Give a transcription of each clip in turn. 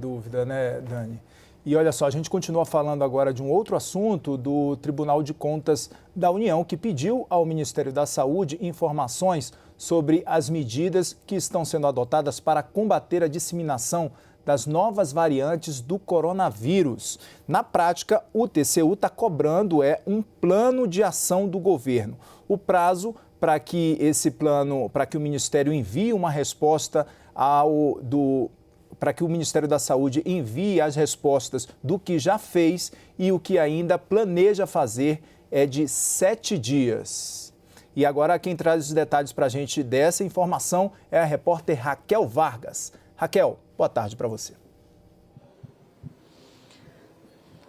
Dúvida, né, Dani? E olha só, a gente continua falando agora de um outro assunto do Tribunal de Contas da União, que pediu ao Ministério da Saúde informações sobre as medidas que estão sendo adotadas para combater a disseminação das novas variantes do coronavírus. Na prática, o TCU está cobrando um plano de ação do governo. O prazo para que o Ministério envie uma resposta para que o Ministério da Saúde envie as respostas do que já fez e o que ainda planeja fazer é de 7 dias. E agora quem traz os detalhes para a gente dessa informação é a repórter Raquel Vargas. Raquel, boa tarde para você.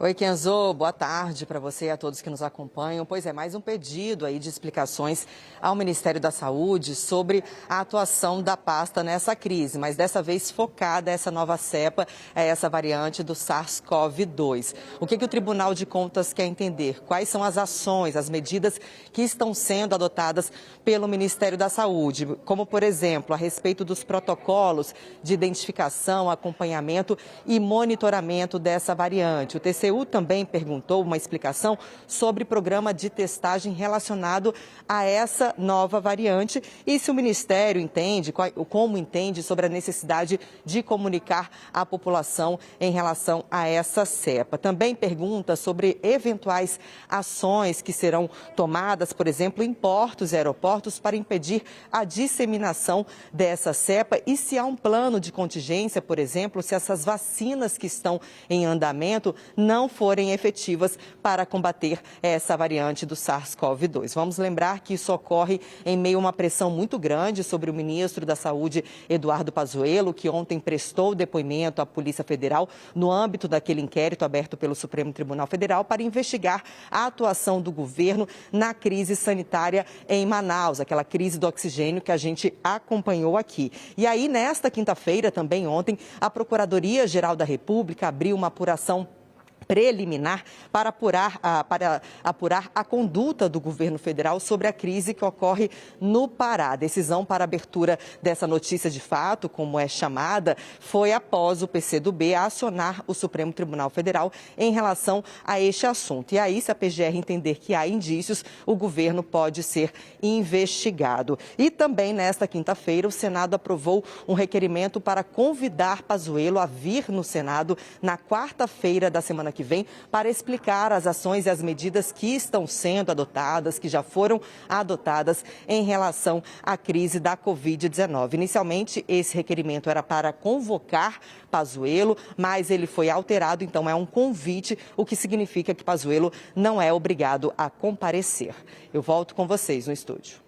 Oi, Kenzo, boa tarde para você e a todos que nos acompanham. Pois é, mais um pedido aí de explicações ao Ministério da Saúde sobre a atuação da pasta nessa crise, mas dessa vez focada essa nova cepa, essa variante do SARS-CoV-2. O que o Tribunal de Contas quer entender? Quais são as ações, as medidas que estão sendo adotadas pelo Ministério da Saúde, como, por exemplo, a respeito dos protocolos de identificação, acompanhamento e monitoramento dessa variante. O TCU também perguntou uma explicação sobre o programa de testagem relacionado a essa nova variante e se o Ministério entende, como entende sobre a necessidade de comunicar à população em relação a essa cepa. Também pergunta sobre eventuais ações que serão tomadas, por exemplo, em portos e aeroportos para impedir a disseminação dessa cepa e se há um plano de contingência, por exemplo, se essas vacinas que estão em andamento não forem efetivas para combater essa variante do SARS-CoV-2. Vamos lembrar que isso ocorre em meio a uma pressão muito grande sobre o ministro da Saúde, Eduardo Pazuello, que ontem prestou depoimento à Polícia Federal no âmbito daquele inquérito aberto pelo Supremo Tribunal Federal para investigar a atuação do governo na crise sanitária em Manaus, aquela crise do oxigênio que a gente acompanhou aqui. E aí, nesta quinta-feira, também ontem, a Procuradoria-Geral da República abriu uma apuração preliminar para apurar a conduta do governo federal sobre a crise que ocorre no Pará. A decisão para a abertura dessa notícia de fato, como é chamada, foi após o PCdoB acionar o Supremo Tribunal Federal em relação a este assunto. E aí, se a PGR entender que há indícios, o governo pode ser investigado. E também, nesta quinta-feira, o Senado aprovou um requerimento para convidar Pazuello a vir no Senado na quarta-feira da semana que vem para explicar as ações e as medidas que estão sendo adotadas, que já foram adotadas em relação à crise da Covid-19. Inicialmente, esse requerimento era para convocar Pazuello, mas ele foi alterado, então é um convite, o que significa que Pazuello não é obrigado a comparecer. Eu volto com vocês no estúdio.